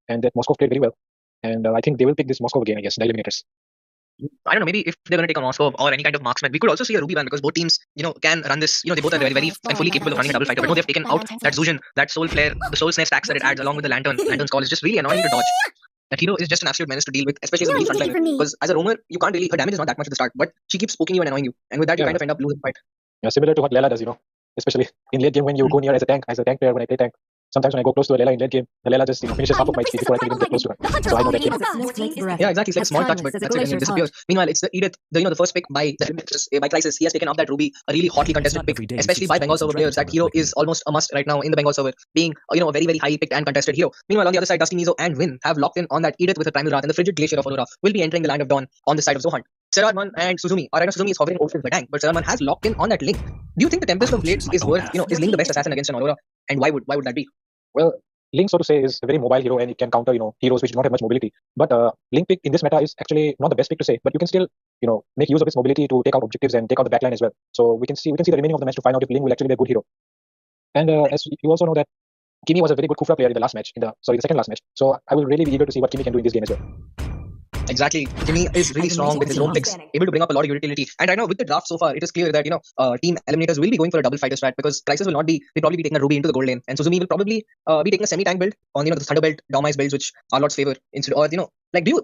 and that Moscow played very well. And I think they will pick this Moscow again, I guess, the Eliminators. I don't know, maybe if they're going to take a Moscow or any kind of marksman, we could also see a Ruby ban because both teams, can run this. They both are very and fully capable of running a double fighter. But no, they've taken out that Zohunt, that soul flare, the soul snare stacks that it adds along with the lantern's call is just really annoying to dodge. That hero is just an absolute menace to deal with, especially as a melee frontliner. Because as a roamer, you can't really, her damage is not that much at the start, but she keeps poking you and annoying you, and with that you kind of end up losing the fight. Yeah, similar to what Lela does, especially in late game when you go near as a tank player. When I play tank, sometimes when I go close to a Lela in late game, the Lela just finishes half of my HP before I can even get close to her. So I know that game. Yeah, exactly. It's like a small touch, but that's it, and it disappears. Meanwhile, it's the Edith, the first pick by by Crisis. He has taken up that Ruby, a really hotly contested pick, especially by Bengal server players. That hero is almost a must right now in the Bengal server, being a very very highly picked and contested hero. Meanwhile, on the other side, Dusty Mizo and Win have locked in on that Edith with a Primal Wrath, and the Frigid Glacier of Aurora will be entering the Land of Dawn on the side of Zohunt. Seraman and Suzumi. Alright, Suzumi is hovering over the tank, but Seraman has locked in on that Link. Do you think the Tempest of Blades is worth, is Link the best assassin against an Aurora? And why would that be? Well, Link, so to say, is a very mobile hero and it can counter, heroes which do not have much mobility. But Link pick in this meta is actually not the best pick to say, but you can still, make use of its mobility to take out objectives and take out the backline as well. So we can see the remaining of the match to find out if Link will actually be a good hero. And as you also know that Kimi was a very good Kufra player in the second last match. So I will really be eager to see what Kimi can do in this game as well. Exactly. Kimi is really strong with his own picks, able to bring up a lot of utility. And right now, with the draft so far, it is clear that Team Eliminators will be going for a double fighter strat because Crisis will not be. They'll probably be taking a Ruby into the gold lane, and Suzumi will probably be taking a semi-tank build on the Thunderbelt, Dawmize builds, which Arlot's favor instead. Or do you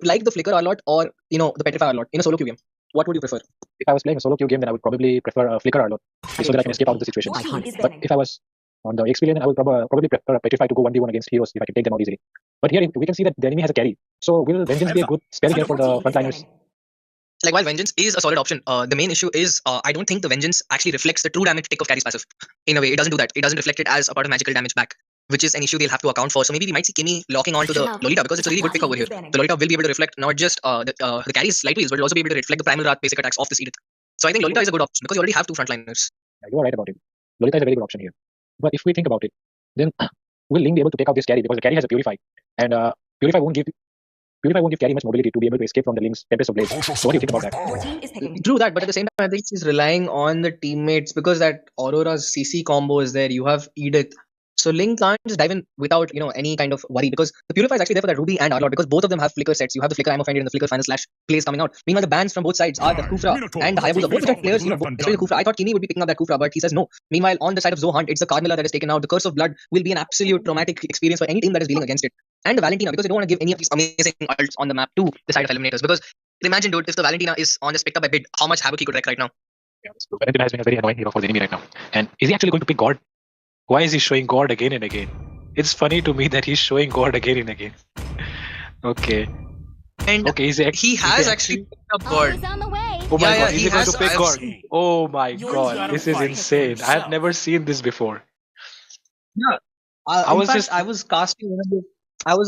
like the Flicker Arlot or the Petrify Arlot in a solo queue game? What would you prefer? If I was playing a solo queue game, then I would probably prefer a Flicker Arlot so that I can escape out of the situation. But if I was on the XP lane, I would probably prefer a Petrify to go 1v1 against heroes if I can take them out easily. But here we can see that the enemy has a carry. So will Vengeance be a good spell here for the frontliners? Like, while Vengeance is a solid option, the main issue is I don't think the Vengeance actually reflects the true damage take of carry's passive. In a way, it doesn't do that. It doesn't reflect it as a part of magical damage back, which is an issue they'll have to account for. So maybe we might see Kimi locking onto the Lolita because it's a really good pick over here. The Lolita will be able to reflect not just the carry's light wheels, but it'll also be able to reflect the Primal Wrath basic attacks off this Edith. So I think Lolita is a good option because you already have two frontliners. Yeah, you are right about it. Lolita is a very good option here. But if we think about it, then will Link be able to take out this carry because the carry has a Purify, and Purify won't give carry much mobility to be able to escape from the Link's Tempest of Blades. So what do you think about that? True that, but at the same time, I think he's relying on the teammates because that Aurora's CC combo is there. You have Edith. So Link can't just dive in without any kind of worry because the Purify is actually there for that Ruby and Arlot because both of them have Flicker sets. You have the Flicker Ammo Finder and the Flicker Final Slash plays coming out. Meanwhile, the bans from both sides are the Kufra and the Hayabusa. Both which are players, especially the Kufra. I thought Kimi would be picking up that Kufra, but he says no. Meanwhile, on the side of Zohunt, it's the Carmilla that is taken out. The Curse of Blood will be an absolute traumatic experience for any team that is dealing against it. And the Valentina, because they don't want to give any of these amazing ults on the map to the side of Eliminators. Because imagine, dude, if the Valentina is on just picked up by Bid, how much havoc he could wreak right now. Yeah, Valentina has been a very annoying hero for the enemy right now. And is he actually going to pick God? Why is he showing God again and again? It's funny to me that he's showing God again and again. Okay. And okay, he has actually picked up God. Oh my god, is he going to pick God? Oh my god, this is insane. I have never seen this before. Yeah. I was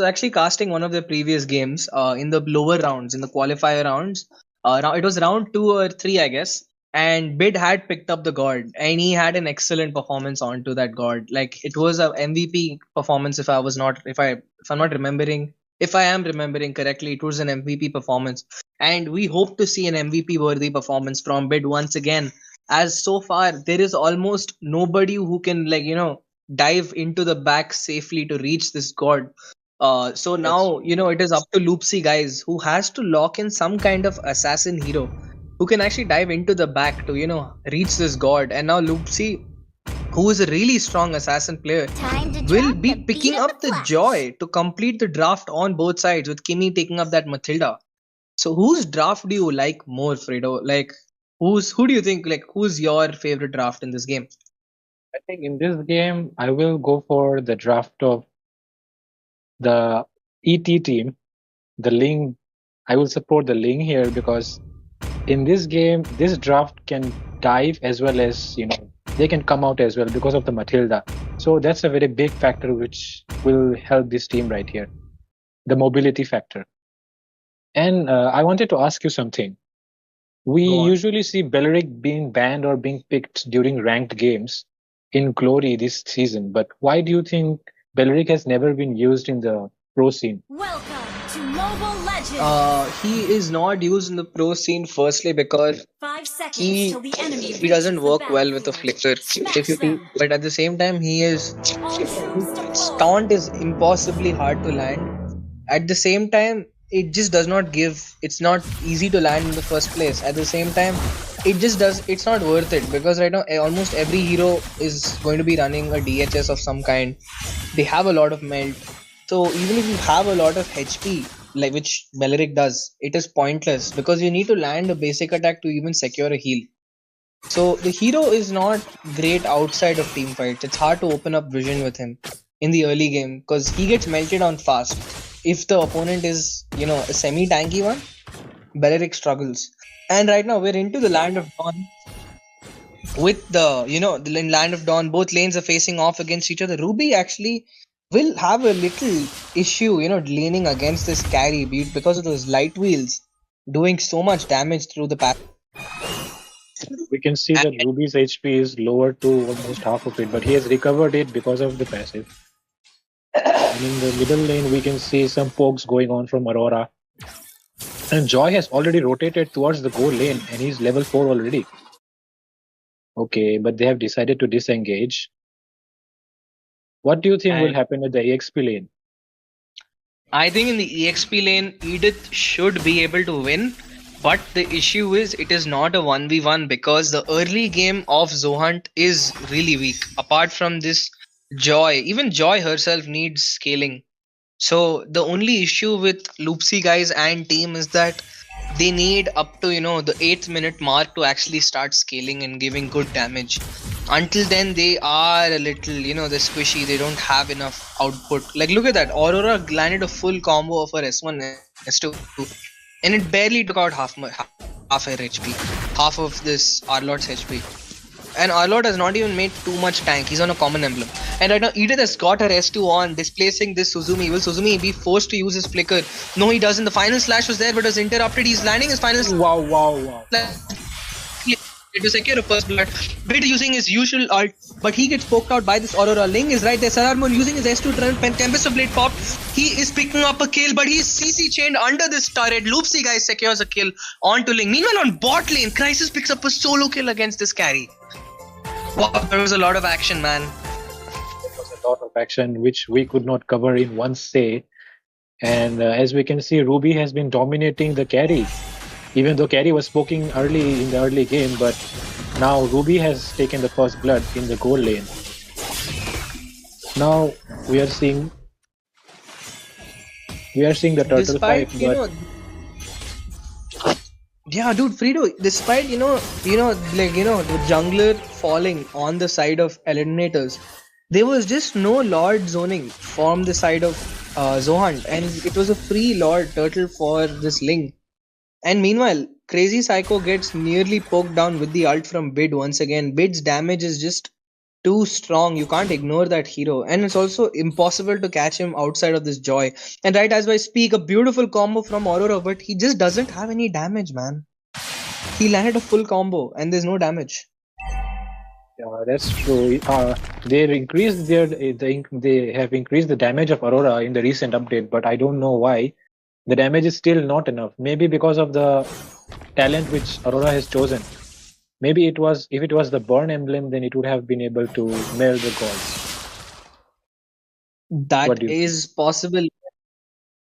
actually casting one of the previous games in the lower rounds, in the qualifier rounds. It was round 2 or 3, I guess. And Bid had picked up the God, and he had an excellent performance onto that God. Like, it was a MVP performance. If I am remembering correctly, it was an MVP performance, and we hope to see an MVP worthy performance from Bid once again. As so far, there is almost nobody who can dive into the back safely to reach this God. So now it is up to Loopsy, guys, who has to lock in some kind of assassin hero who can actually dive into the back to, reach this God. And now Loopsy, who is a really strong assassin player, will be picking up the joy to complete the draft on both sides, with Kimi taking up that Matilda. So whose draft do you like more, Fredo? Like, who do you think, who's your favorite draft in this game? I think in this game, I will go for the draft of the ET team, the Ling. I will support the Ling here because in this game, this draft can dive as well as, they can come out as well because of the Matilda. So that's a very big factor which will help this team right here. The mobility factor. And I wanted to ask you something. We usually see Beleric being banned or being picked during ranked games in Glory this season. But why do you think Beleric has never been used in the pro scene? Welcome to Mobile Legends. He is not used in the pro scene firstly because he doesn't work well with the flicker. But at the same time, his taunt is impossibly hard to land. At the same time, it just does not give. It's not easy to land in the first place. At the same time, it just does. It's not worth it because right now almost every hero is going to be running a DHS of some kind. They have a lot of melt. So even if you have a lot of HP, like which Beleric does, it is pointless because you need to land a basic attack to even secure a heal. So the hero is not great outside of team fights. It's hard to open up vision with him in the early game because he gets melted on fast. If the opponent is, a semi-tanky one, Beleric struggles. And right now we're into the Land of Dawn with the Land of Dawn. Both lanes are facing off against each other. Ruby actually will have a little issue, leaning against this carry because of those light wheels doing so much damage through the path. We can see that Ruby's HP is lower to almost half of it, but he has recovered it because of the passive. And in the middle lane, we can see some pokes going on from Aurora. And Joy has already rotated towards the goal lane, and he's level 4 already. Okay, but they have decided to disengage. What do you think will happen at the EXP lane? I think in the EXP lane, Edith should be able to win. But the issue is it is not a 1v1 because the early game of Zohunt is really weak. Apart from this, Joy, even Joy herself needs scaling. So the only issue with Loopsy guys and team is that they need up to the 8th minute mark to actually start scaling and giving good damage. Until then they are a little they're squishy. They don't have enough output. Like look at that, Aurora landed a full combo of her S1 S2 and it barely took out half her HP, half of this Arlot's HP. And Arlot has not even made too much tank. He's on a common emblem. And right now Edith has got her S2 on, displacing this Suzumi. Will Suzumi be forced to use his flicker? No, he doesn't. The final slash was there, but it was interrupted. He's landing his final slash. Wow. To secure a first blood. Bid using his usual ult, but he gets poked out by this Aurora. Ling is right there. Sararmon using his S2 turn. Tempest of Blade popped. He is picking up a kill, but he's CC chained under this turret. Loopsy guy secures a kill onto Ling. Meanwhile, on bot lane, Crisis picks up a solo kill against this carry. Wow, there was a lot of action, man. There was a lot of action which we could not cover in one say. And as we can see, Ruby has been dominating the carry. Even though carry was poking early in the early game, but now Ruby has taken the first blood in the goal lane. Now we are seeing the turtle fight, but yeah, dude, Fredo, despite the jungler falling on the side of Eliminators, there was just no Lord zoning from the side of Zohunt, and it was a free Lord turtle for this Ling. And meanwhile, Crazy Psycho gets nearly poked down with the ult from Bid once again. Bid's damage is just too strong. You can't ignore that hero. And it's also impossible to catch him outside of this Joy. And right as I speak, a beautiful combo from Aurora, but he just doesn't have any damage, man. He landed a full combo and there's no damage. Yeah, that's true. They have increased the damage of Aurora in the recent update, but I don't know why. The damage is still not enough. Maybe because of the talent which Aurora has chosen. Maybe if it was the burn emblem, then it would have been able to melt the gods. That is possible.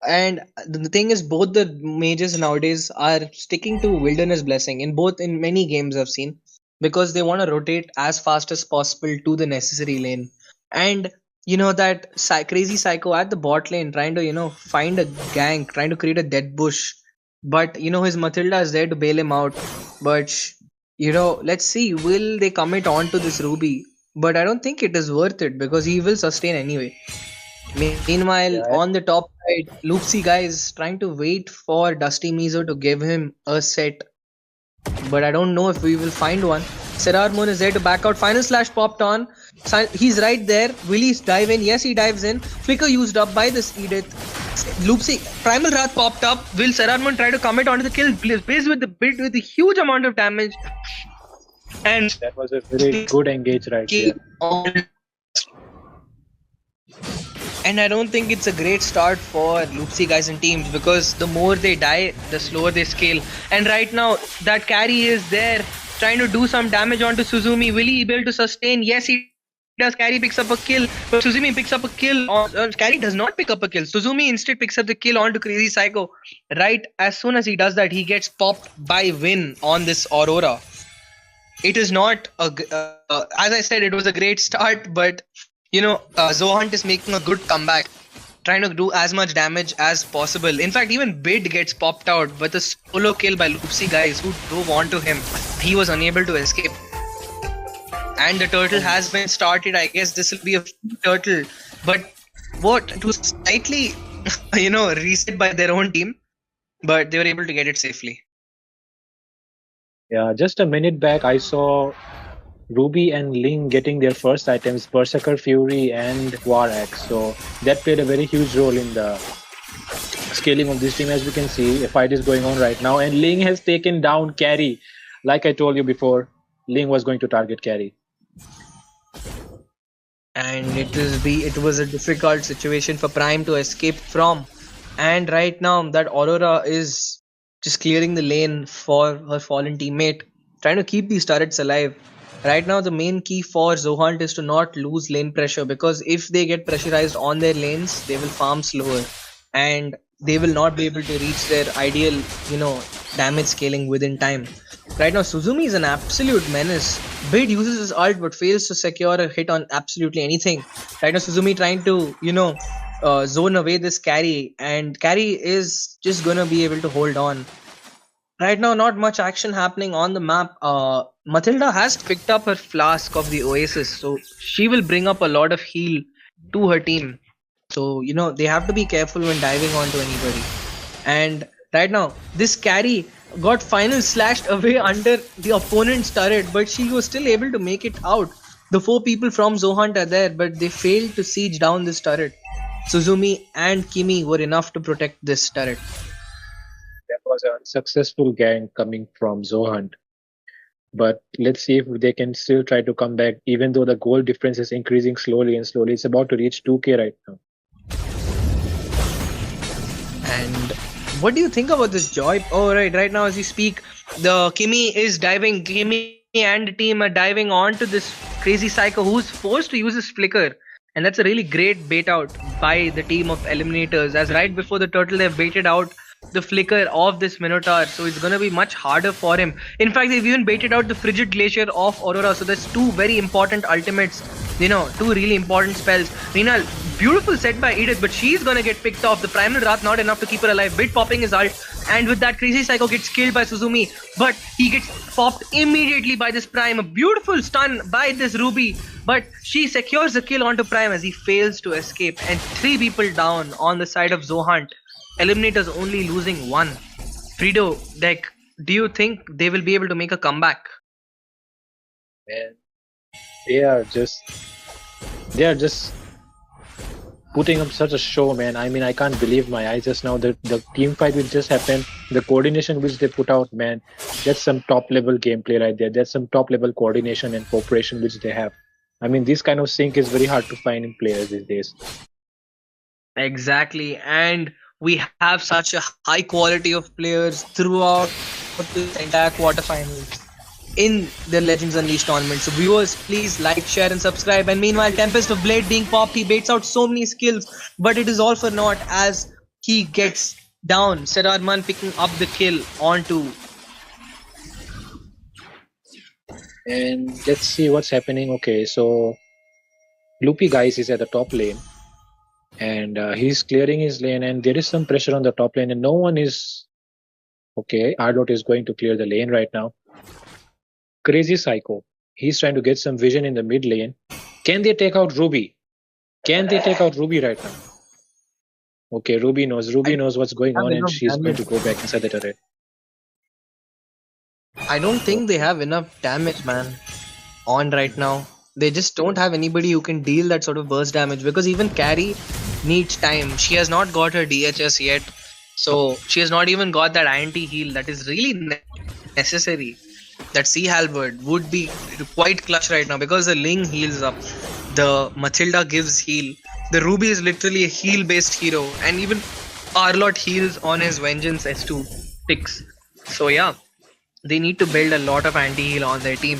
And the thing is, both the mages nowadays are sticking to Wilderness Blessing in many games I've seen, because they want to rotate as fast as possible to the necessary lane. And that Crazy Psycho at the bot lane trying to find a gank, trying to create a dead bush, but his Matilda is there to bail him out. But let's see, will they commit on to this Ruby? But I don't think it is worth it because he will sustain anyway. Meanwhile, on the top side, Loopsy guy is trying to wait for Dusty Mizo to give him a set, but I don't know if we will find one. Serarmon is there to back out. Final slash popped on. He's right there. Will he dive in? Yes, he dives in. Flicker used up by this Edith. Loopsy, Primal Wrath popped up. Will Serarmon try to commit onto the kill? Blaze with the bit with a huge amount of damage. And that was a very good engage right there. And I don't think it's a great start for Loopsy guys and teams, because the more they die, the slower they scale. And right now, that carry is there, trying to do some damage onto Suzumi. Will he be able to sustain? Yes, he does. Carry picks up a kill, but Suzumi picks up a kill. Carry does not pick up a kill. Suzumi instead picks up the kill onto Crazy Psycho. Right as soon as he does that, he gets popped by Win on this Aurora. It is not as I said, it was a great start, but Zohunt is making a good comeback, trying to do as much damage as possible. In fact, even Bid gets popped out, but the solo kill by Loopsy guys who drove onto him, he was unable to escape. And the turtle has been started. I guess this will be a turtle, but it was slightly, reset by their own team, but they were able to get it safely. Yeah, just a minute back, I saw Ruby and Ling getting their first items, Berserker Fury and War Axe. So that played a very huge role in the scaling of this team. As we can see, a fight is going on right now, and Ling has taken down Carry. Like I told you before, Ling was going to target Carry. And it was a difficult situation for Prime to escape from. And right now, that Aurora is just clearing the lane for her fallen teammate, trying to keep these turrets alive. Right now, the main key for Zohunt is to not lose lane pressure, because if they get pressurized on their lanes, they will farm slower and they will not be able to reach their ideal, damage scaling within time. Right now, Suzumi is an absolute menace. Bid uses his ult but fails to secure a hit on absolutely anything. Right now, Suzumi trying to, zone away this Carry, and Carry is just gonna be able to hold on. Right now, not much action happening on the map. Matilda has picked up her flask of the Oasis, so she will bring up a lot of heal to her team. So, they have to be careful when diving onto anybody. And right now, this Carry got final slashed away under the opponent's turret, but she was still able to make it out. The 4 people from Zohunt are there, but they failed to siege down this turret. Suzumi and Kimi were enough to protect this turret. That was a successful gang coming from Zohunt. But let's see if they can still try to come back, even though the goal difference is increasing slowly and slowly. It's about to reach 2K right now. And what do you think about this, Joy? Oh, right now as we speak, the Kimi is diving. Kimi and the team are diving onto this Crazy Psycho, who's forced to use his flicker. And that's a really great bait out by the team of Eliminators, as right before the turtle they've baited out the flicker of this Minotaur, so it's gonna be much harder for him. In fact, they've even baited out the Frigid Glacier of Aurora, so there's 2 very important ultimates, 2 really important spells. Rina, beautiful set by Edith, but she's gonna get picked off. The Primal Wrath not enough to keep her alive. Bit popping his ult, and with that, Crazy Psycho gets killed by Suzumi, but he gets popped immediately by this Prime. A beautiful stun by this Ruby, but she secures the kill onto Prime as he fails to escape, and 3 people down on the side of Zohunt. Eliminators only losing 1. Frido, do you think they will be able to make a comeback? Man, they are just putting up such a show, man. I mean, I can't believe my eyes just now. The team fight which just happened, the coordination which they put out, man, that's some top level gameplay right there. That's some top level coordination and cooperation which they have. I mean, this kind of sync is very hard to find in players these days. Exactly, and we have such a high quality of players throughout this entire quarterfinals in the Legends Unleashed tournament. So viewers, please like, share and subscribe. And meanwhile, Tempest of Blade being popped, he baits out so many skills, but it is all for naught as he gets down. Serarman picking up the kill onto. And let's see what's happening. Okay, so Loopy guys is at the top lane. And he's clearing his lane, and there is some pressure on the top lane, and no one is... Okay, Ardot is going to clear the lane right now. Crazy Psycho. He's trying to get some vision in the mid lane. Can they take out Ruby? Can they take out Ruby right now? Okay, Ruby knows what's going on, and she's going to go back inside the turret. I don't think they have enough damage, man, on right now. They just don't have anybody who can deal that sort of burst damage, because even Carry needs time. She has not got her DHS yet, so she has not even got that anti-heal that is really necessary. That Sea Halberd would be quite clutch right now, because the Ling heals up, the Matilda gives heal, the Ruby is literally a heal based hero, and even Arlott heals on his Vengeance S2 picks. So yeah, they need to build a lot of anti-heal on their team.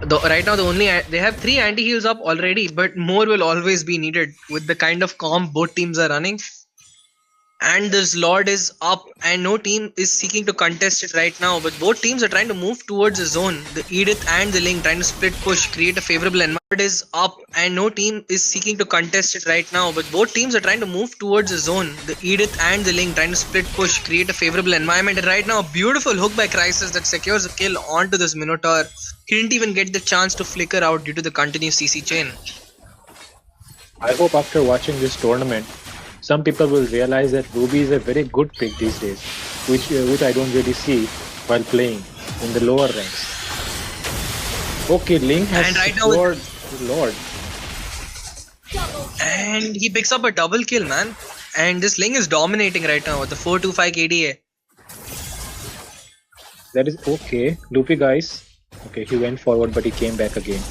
Right now, they have 3 anti-heals up already, but more will always be needed with the kind of comp both teams are running. And this Lord is up, and no team is seeking to contest it right now. But both teams are trying to move towards the zone. The Edith and the Ling trying to split push, create a favorable environment. Is up, and no team is seeking to contest it right now. But both teams are trying to move towards the zone. The Edith and the Ling trying to split push, create a favorable environment. And right now, a beautiful hook by Crisis that secures a kill onto this Minotaur. He didn't even get the chance to flicker out due to the continuous CC chain. I hope after watching this tournament, some people will realize that Ruby is a very good pick these days, which I don't really see while playing in the lower ranks. Okay, Ling has And right now secured Lord. And he picks up a double kill, man. And this Ling is dominating right now with the 425 KDA. That is okay. Loopy guys. Okay, he went forward, but he came back again.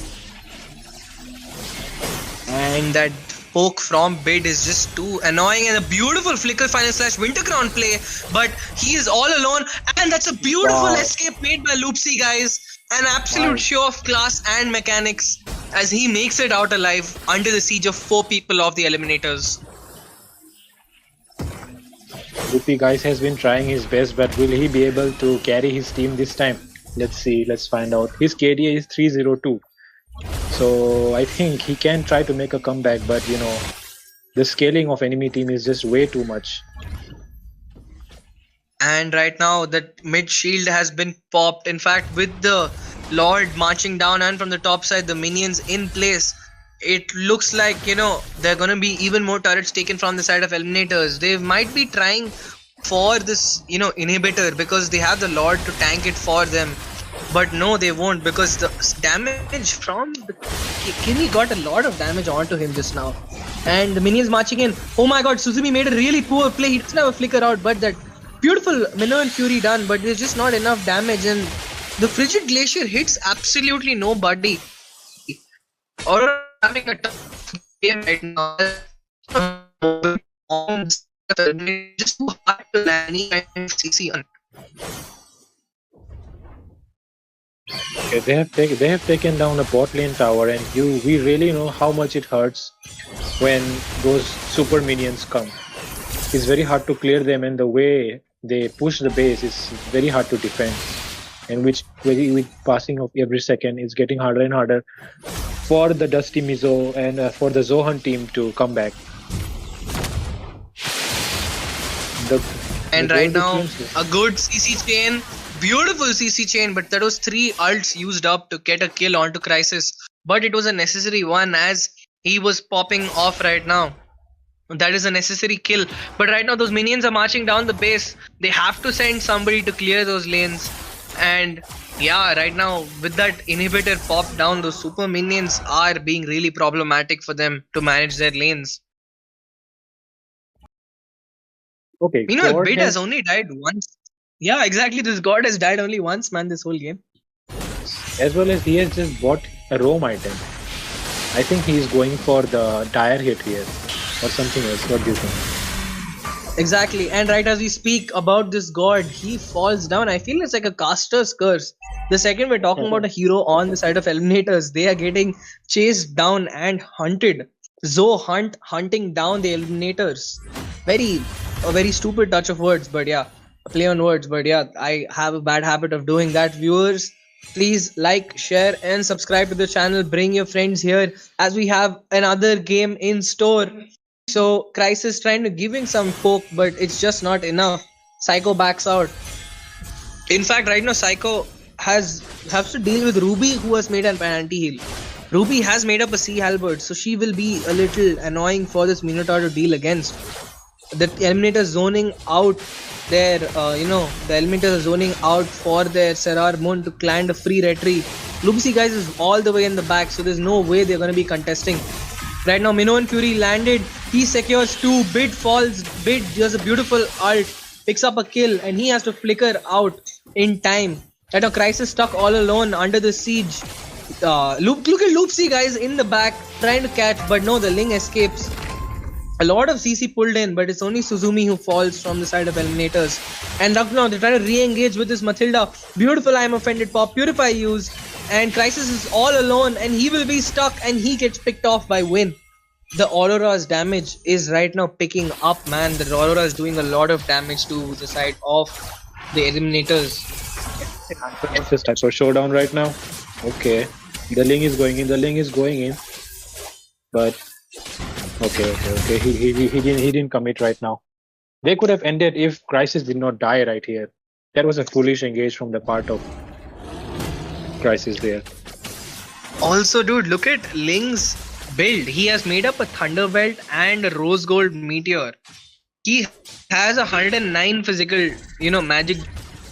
And that poke from Bid is just too annoying, and a beautiful flicker final slash winter crown play, but he is all alone, and that's a beautiful escape made by Loopsy, guys. An absolute show of class and mechanics as he makes it out alive under the siege of 4 people of the Eliminators. Loopy guys has been trying his best, but will he be able to carry his team this time? Let's see, let's find out. His KDA is 302. So I think he can try to make a comeback, but you know, the scaling of enemy team is just way too much. And right now that mid shield has been popped. In fact, with the Lord marching down and from the top side, the minions in place, it looks like, you know, they're gonna be even more turrets taken from the side of Eliminators. They might be trying for this, you know, inhibitor because they have the Lord to tank it for them. But no, they won't, because the damage from the Kimi got a lot of damage onto him just now. And the minions marching in. Oh my god, Suzumi made a really poor play. He doesn't have a flicker out, but that beautiful Minnow and Fury done, but there's just not enough damage. And the Frigid Glacier hits absolutely nobody. Or having a tough game right now. Just too hard to land any kind of CC on. Okay, they have taken down a bot lane tower, and we really know how much it hurts when those super minions come. It's very hard to clear them, and the way they push the base is very hard to defend. And with passing of every second, it's getting harder and harder for the Dusty Mizo and for the Zohunt team to come back. And right now, a good CC chain. Beautiful CC chain, but that was 3 ults used up to get a kill onto Crisis. But it was a necessary one as he was popping off right now. That is a necessary kill. But right now those minions are marching down the base. They have to send somebody to clear those lanes. And yeah, right now with that inhibitor popped down, those super minions are being really problematic for them to manage their lanes. Okay, You know, Bid has only died once. Yeah, exactly. This god has died only once, man, this whole game. As well as he has just bought a roam item. I think he is going for the dire hit here or something else. What do you think? Exactly. And right as we speak about this god, he falls down. I feel it's like a caster's curse. The second we're talking about a hero on the side of Eliminators, they are getting chased down and hunted. Zohunt hunting down the Eliminators. A very stupid touch of words, but yeah. Play on words, but yeah, I have a bad habit of doing that. Viewers, please like, share and subscribe to the channel. Bring your friends here as we have another game in store. So Crisis trying to giving some poke, but it's just not enough. Psycho backs out. In fact, right now Psycho has to deal with Ruby, who has made an anti-heal. Ruby has made up a Sea Halberd, so she will be a little annoying for this Minotaur to deal against. The Eliminators zoning out their, the Eliminators are zoning out for their Serrar Moon to land a free retreat. Loopsy guys is all the way in the back, so there's no way they're going to be contesting. Right now, Minnow and Fury landed. He secures 2. Bid falls. Bid does a beautiful ult, picks up a kill, and he has to flicker out in time. Right now, Crisis stuck all alone under the siege. Look at Loopsy guys in the back trying to catch, but no, the Ling escapes. A lot of CC pulled in, but it's only Suzumi who falls from the side of Eliminators. And now they try to re-engage with this Matilda. Beautiful I'm offended pop. Purify used. and Crisis is all alone, and he will be stuck, and he gets picked off by Win. The Aurora's damage is right now picking up, man. The Aurora is doing a lot of damage to the side of the Eliminators. What's this type of showdown right now? Okay, the Ling is going in. The Ling is going in, but okay. He didn't commit right now. They could have ended if Crisis did not die right here. That was a foolish engage from the part of Crisis there. Also, dude, look at Ling's build. He has made up a Thunderbelt and a Rose Gold Meteor. He has 109 physical, magic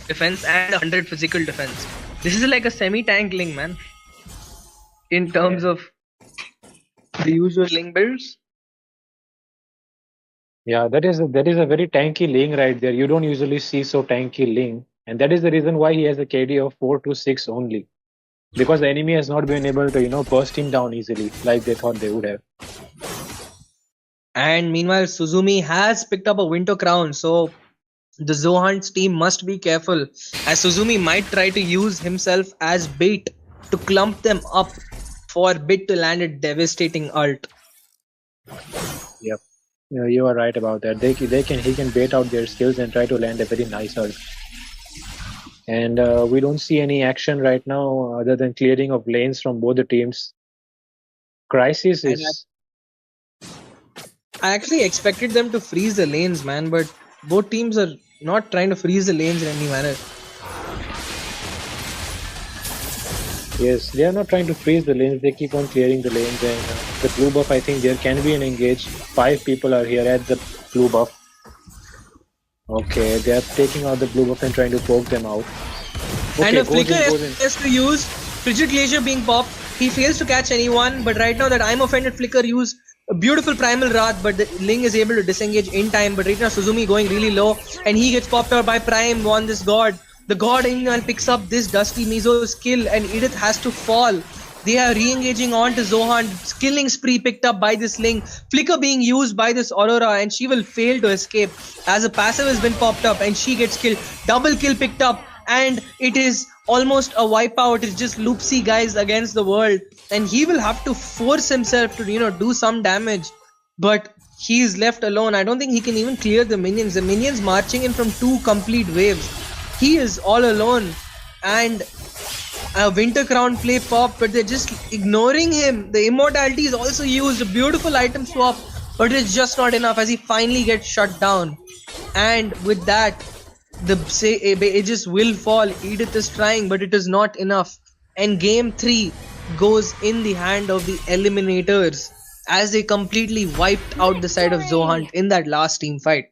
defense and 100 physical defense. This is like a semi-tank Ling, man. In terms of the usual Ling builds. Yeah, that is a very tanky Ling right there. You don't usually see so tanky Ling, and that is the reason why he has a KD of 4 to 6 only, because the enemy has not been able to burst him down easily like they thought they would have. And meanwhile, Suzumi has picked up a Winter Crown, so the Zohunt's team must be careful, as Suzumi might try to use himself as bait to clump them up for Bit to land a devastating ult. Yep. You are right about that. He can bait out their skills and try to land a very nice ult. And we don't see any action right now other than clearing of lanes from both the teams. Crisis is. I actually expected them to freeze the lanes, man, but both teams are not trying to freeze the lanes in any manner. Yes, they are not trying to freeze the lanes. They keep on clearing the lanes, and the blue buff, I think there can be an engage. 5 people are here at the blue buff. Okay, they are taking out the blue buff and trying to poke them out. Okay, and a Flicker has to use Frigid Glacier being popped. He fails to catch anyone, but right now that I'm offended Flicker used a beautiful Primal Wrath, but the Ling is able to disengage in time. But right now Suzumi going really low, and he gets popped out by Prime on this God. The God meanwhile picks up this Dusty Mizo's kill, and Edith has to fall. They are re-engaging on to Zohunt. Killing spree picked up by this Ling. Flicker being used by this Aurora, and she will fail to escape as a passive has been popped up and she gets killed. Double kill picked up, and it is almost a wipeout. It's just Loopsy guys against the world, and he will have to force himself to do some damage, but he is left alone. I don't think he can even clear the minions. The minions marching in from 2 complete waves. He is all alone, and a Winter Crown play pop, but they're just ignoring him. The immortality is also used, a beautiful item swap, but it's just not enough as he finally gets shut down. And with that, the Aegis will fall. Edith is trying, but it is not enough. And game 3 goes in the hand of the Eliminators as they completely wiped out the side of Zohunt in that last team fight.